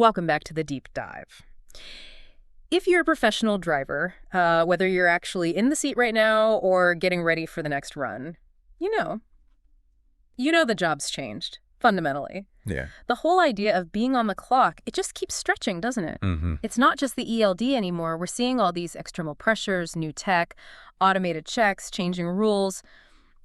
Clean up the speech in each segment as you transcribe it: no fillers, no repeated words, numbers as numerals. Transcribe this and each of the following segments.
Welcome back to the deep dive. If you're a professional driver, whether you're actually in the seat right now or getting ready for the next run, you know, the job's changed, fundamentally. Yeah. The whole idea of being on the clock, it just keeps stretching, doesn't it? Mm-hmm. It's not just the ELD anymore. We're seeing all these external pressures, new tech, automated checks, changing rules.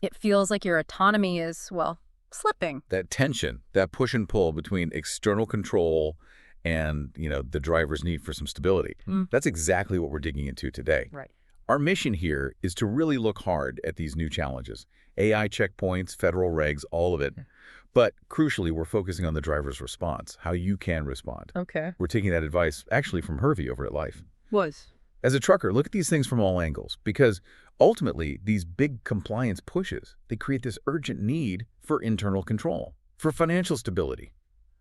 It feels like your autonomy is, well, slipping. That tension, that push and pull between external control and, the driver's need for some stability. That's exactly what we're digging into today. Right. Our mission here is to really look hard at these new challenges. AI checkpoints, federal regs, all of it. But crucially, we're focusing on the driver's response, how you can respond. Okay. We're taking that advice actually from Hervey over at Life. Was. As a trucker, look at these things from all angles, because ultimately, these big compliance pushes, they create this urgent need for internal control, for financial stability,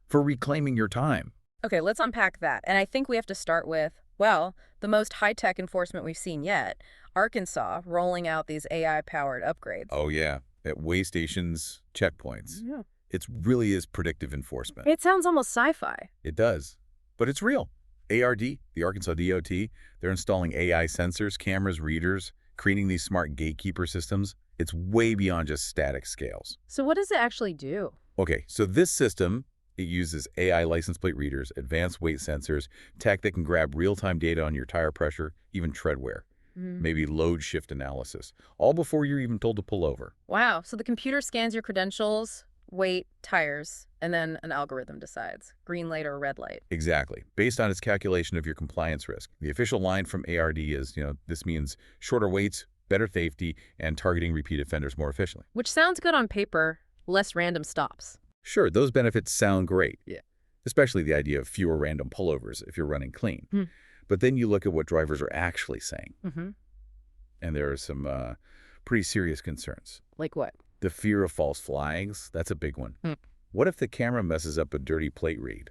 for reclaiming your time. Okay, let's unpack that. And I think we have to start with, well, the most high-tech enforcement we've seen yet, Arkansas rolling out these AI-powered upgrades. Oh, yeah. At way stations, checkpoints. Yeah. It really is predictive enforcement. It sounds almost sci-fi. It does. But it's real. ARD, the Arkansas DOT, they're installing AI sensors, cameras, readers, creating these smart gatekeeper systems. It's way beyond just static scales. So what does it actually do? Okay, so this system, it uses AI license plate readers, advanced weight sensors, tech that can grab real-time data on your tire pressure, even tread wear, maybe load shift analysis, all before you're even told to pull over. Wow, so the computer scans your credentials, weight, tires, and then an algorithm decides, green light or red light. Exactly, based on its calculation of your compliance risk. The official line from ARD is, this means shorter weights, better safety, and targeting repeat offenders more efficiently. Which sounds good on paper, less random stops. Sure, those benefits sound great. Yeah. Especially the idea of fewer random pullovers if you're running clean. But then you look at what drivers are actually saying. And there are some pretty serious concerns. Like what? The fear of false flags, that's a big one. What if the camera messes up a dirty plate read?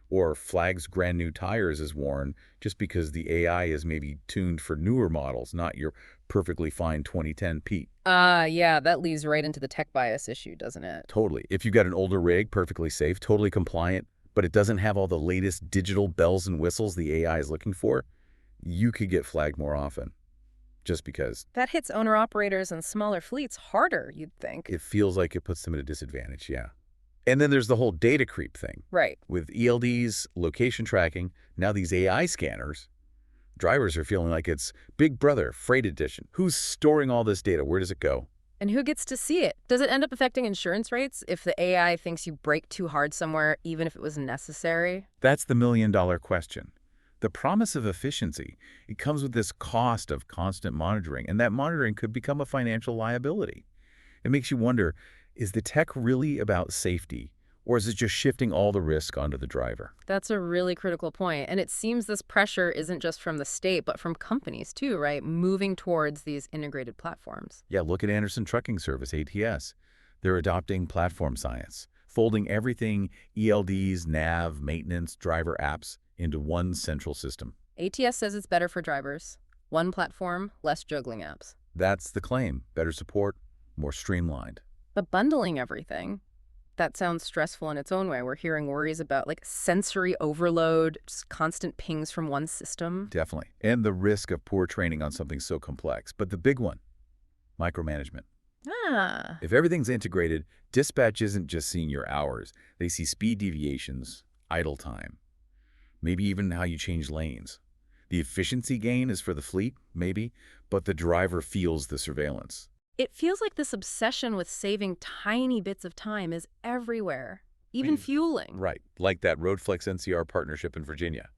Or flags brand new tires is worn just because the AI is maybe tuned for newer models, not your perfectly fine 2010 Pete. Yeah, that leads right into the tech bias issue, doesn't it? Totally. If you've got an older rig, perfectly safe, totally compliant, but it doesn't have all the latest digital bells and whistles the AI is looking for, you could get flagged more often. Just because. That hits owner-operators and smaller fleets harder, you'd think. It feels like it puts them at a disadvantage, yeah. And then there's the whole data creep thing. Right. With ELDs, location tracking, now these AI scanners, drivers are feeling like it's Big Brother, Freight Edition. Who's storing all this data? Where does it go? And who gets to see it? Does it end up affecting insurance rates if the AI thinks you brake too hard somewhere, even if it was necessary? That's the million-dollar question. The promise of efficiency, it comes with this cost of constant monitoring, and that monitoring could become a financial liability. It makes you wonder, is the tech really about safety, or is it just shifting all the risk onto the driver? That's a really critical point. And it seems this pressure isn't just from the state, but from companies too, right? Moving towards these integrated platforms. Yeah, look at AInTrucking Service, ATS. They're adopting platform science, folding everything ELDs, nav, maintenance, driver apps into one central system. ATS says it's better for drivers. One platform, less juggling apps. That's the claim. Better support, more streamlined. But bundling everything, that sounds stressful in its own way. We're hearing worries about sensory overload, just constant pings from one system. Definitely. And the risk of poor training on something so complex. But the big one, micromanagement. If everything's integrated, dispatch isn't just seeing your hours. They see speed deviations, idle time, maybe even how you change lanes. The efficiency gain is for the fleet, maybe, but the driver feels the surveillance. It feels like this obsession with saving tiny bits of time is everywhere, even fueling. Right, like that RoadFlex NCR partnership in Virginia.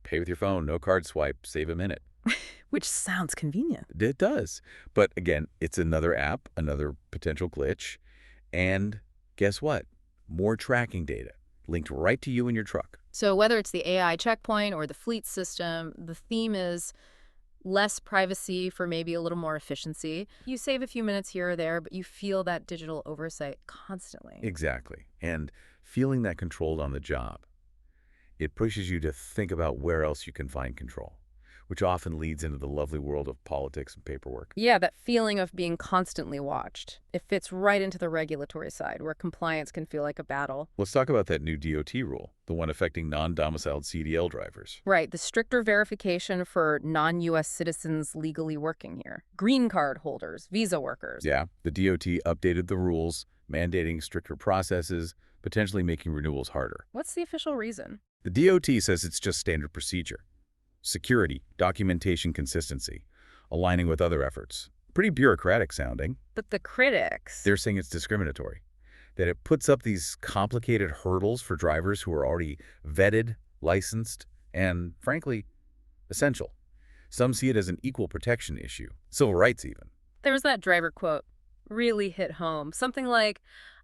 Pay with your phone, no card swipe, save a minute. Which sounds convenient. It does. But again, it's another app, another potential glitch. And guess what? More tracking data linked right to you and your truck. So whether it's the AI checkpoint or the fleet system, the theme is less privacy for maybe a little more efficiency. You save a few minutes here or there, but you feel that digital oversight constantly. Exactly. And feeling that controlled on the job, it pushes you to think about where else you can find control. which often leads into the lovely world of politics and paperwork. Yeah, that feeling of being constantly watched. It fits right into the regulatory side, where compliance can feel like a battle. Let's talk about that new DOT rule, the one affecting non-domiciled CDL drivers. Right, the stricter verification for non-U.S. citizens legally working here. Green card holders, visa workers. Yeah, the DOT updated the rules, mandating stricter processes, potentially making renewals harder. What's the official reason? The DOT says it's just standard procedure. Security, documentation consistency, aligning with other efforts. Pretty bureaucratic sounding. But the critics... They're saying it's discriminatory, that it puts up these complicated hurdles for drivers who are already vetted, licensed, and, frankly, essential. Some see it as an equal protection issue, civil rights even. There was that driver quote, really hit home. Something like,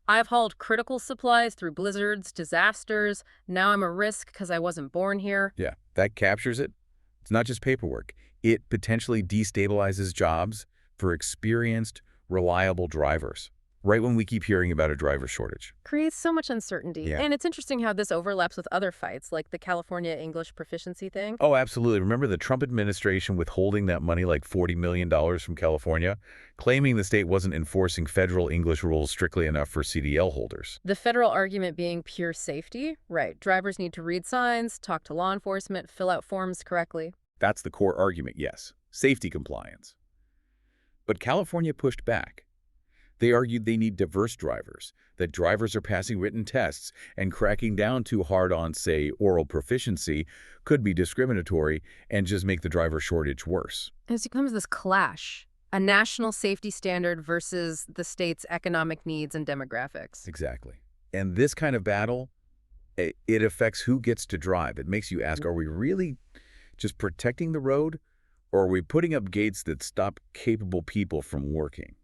I've hauled critical supplies through blizzards, disasters. Now I'm a risk because I wasn't born here. Yeah, that captures it. It's not just paperwork. It potentially destabilizes jobs for experienced, reliable drivers, right when we keep hearing about a driver shortage. Creates so much uncertainty. Yeah. And it's interesting how this overlaps with other fights, like the California English proficiency thing. Oh, absolutely. Remember the Trump administration withholding that money, like $40 million from California, claiming the state wasn't enforcing federal English rules strictly enough for CDL holders. The federal argument being pure safety. Right. Drivers need to read signs, talk to law enforcement, fill out forms correctly. That's the core argument, yes. Safety compliance. But California pushed back. They argued they need diverse drivers, that drivers are passing written tests, and cracking down too hard on, say, oral proficiency could be discriminatory and just make the driver shortage worse. And it becomes this clash, a national safety standard versus the state's economic needs and demographics. Exactly. And this kind of battle, it affects who gets to drive. It makes you ask, are we really just protecting the road, or are we putting up gates that stop capable people from working?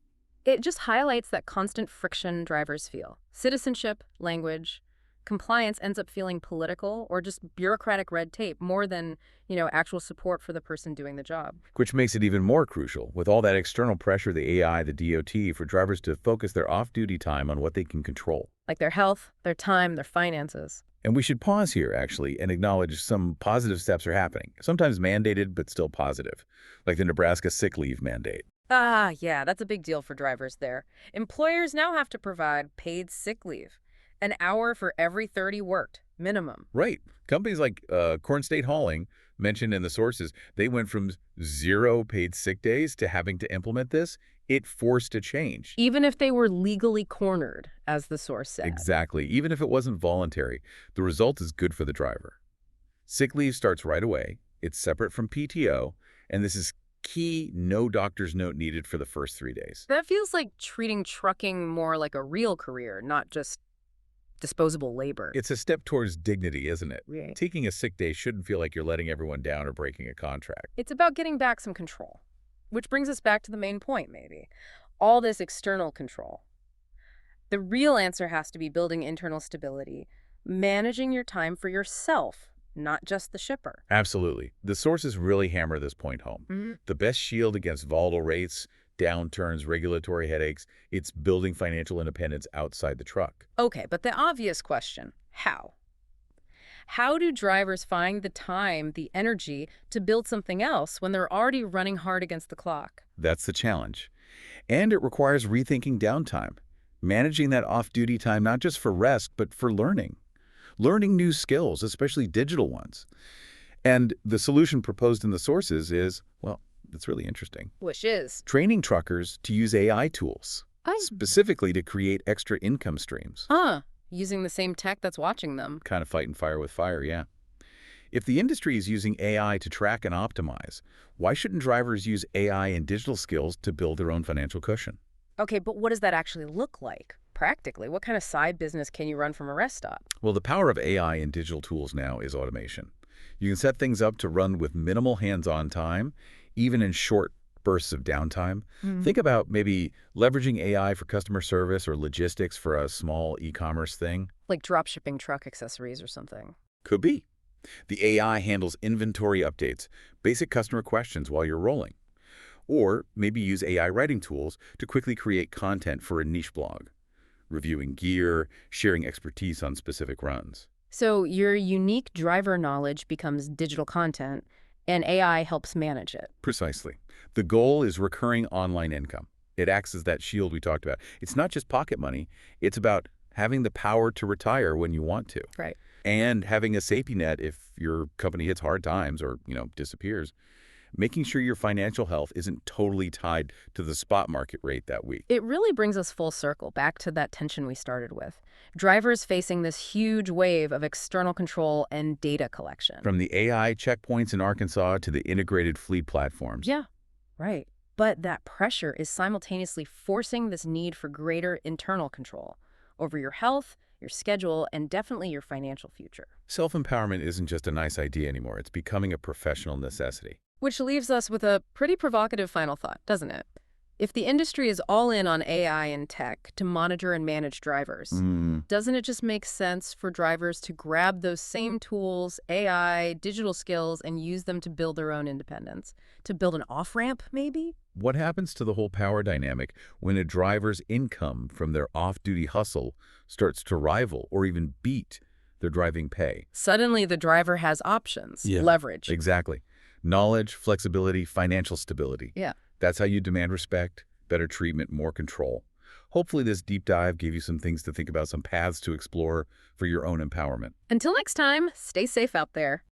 It just highlights that constant friction drivers feel. Citizenship, language, compliance ends up feeling political or just bureaucratic red tape more than, actual support for the person doing the job. Which makes it even more crucial, with all that external pressure, the AI, the DOT, for drivers to focus their off-duty time on what they can control. Like their health, their time, their finances. And we should pause here, actually, and acknowledge some positive steps are happening, sometimes mandated, but still positive, like the Nebraska sick leave mandate. Ah, yeah, that's a big deal for drivers there. Employers now have to provide paid sick leave, an hour for every 30 worked, minimum. Right. Companies like Corn State Hauling, mentioned in the sources, they went from 0 paid sick days to having to implement this. It forced a change. Even if they were legally cornered, as the source said. Exactly. Even if it wasn't voluntary, the result is good for the driver. Sick leave starts right away. It's separate from PTO, and this is key, no doctor's note needed for the first 3 days. That feels like treating trucking more like a real career, not just disposable labor. It's a step towards dignity, isn't it? Right. Taking a sick day shouldn't feel like you're letting everyone down or breaking a contract. It's about getting back some control, which brings us back to the main point, maybe. All this external control. The real answer has to be building internal stability, managing your time for yourself, not just the shipper. Absolutely. The sources really hammer this point home. Mm-hmm. The best shield against volatile rates, downturns, regulatory headaches, it's building financial independence outside the truck. Okay, but the obvious question, how? How do drivers find the time, the energy to build something else when they're already running hard against the clock? That's the challenge. And it requires rethinking downtime, managing that off-duty time not just for rest, but for learning new skills, especially digital ones. And the solution proposed in the sources is, well, it's really interesting. Which is? Training truckers to use AI tools, specifically to create extra income streams. Using the same tech that's watching them. Kind of fighting fire with fire, yeah. If the industry is using AI to track and optimize, why shouldn't drivers use AI and digital skills to build their own financial cushion? Okay, but what does that actually look like? Practically, what kind of side business can you run from a rest stop? Well, the power of AI and digital tools now is automation. You can set things up to run with minimal hands-on time, even in short bursts of downtime. Think about maybe leveraging AI for customer service or logistics for a small e-commerce thing. Like drop shipping truck accessories or something. Could be. The AI handles inventory updates, basic customer questions while you're rolling. Or maybe use AI writing tools to quickly create content for a niche blog, reviewing gear, sharing expertise on specific runs. So your unique driver knowledge becomes digital content, and AI helps manage it. Precisely. The goal is recurring online income. It acts as that shield we talked about. It's not just pocket money. It's about having the power to retire when you want to. Right. And having a safety net if your company hits hard times or, disappears. Making sure your financial health isn't totally tied to the spot market rate that week. It really brings us full circle back to that tension we started with. Drivers facing this huge wave of external control and data collection. From the AI checkpoints in Arkansas to the integrated fleet platforms. Yeah, right. But that pressure is simultaneously forcing this need for greater internal control over your health, your schedule, and definitely your financial future. Self-empowerment isn't just a nice idea anymore. It's becoming a professional necessity. Which leaves us with a pretty provocative final thought, doesn't it? If the industry is all in on AI and tech to monitor and manage drivers, doesn't it just make sense for drivers to grab those same tools, AI, digital skills, and use them to build their own independence? To build an off-ramp, maybe? What happens to the whole power dynamic when a driver's income from their off-duty hustle starts to rival or even beat their driving pay? Suddenly, the driver has options, leverage. Exactly. Knowledge, flexibility, financial stability. Yeah. That's how you demand respect, better treatment, more control. Hopefully this deep dive gave you some things to think about, some paths to explore for your own empowerment. Until next time, stay safe out there.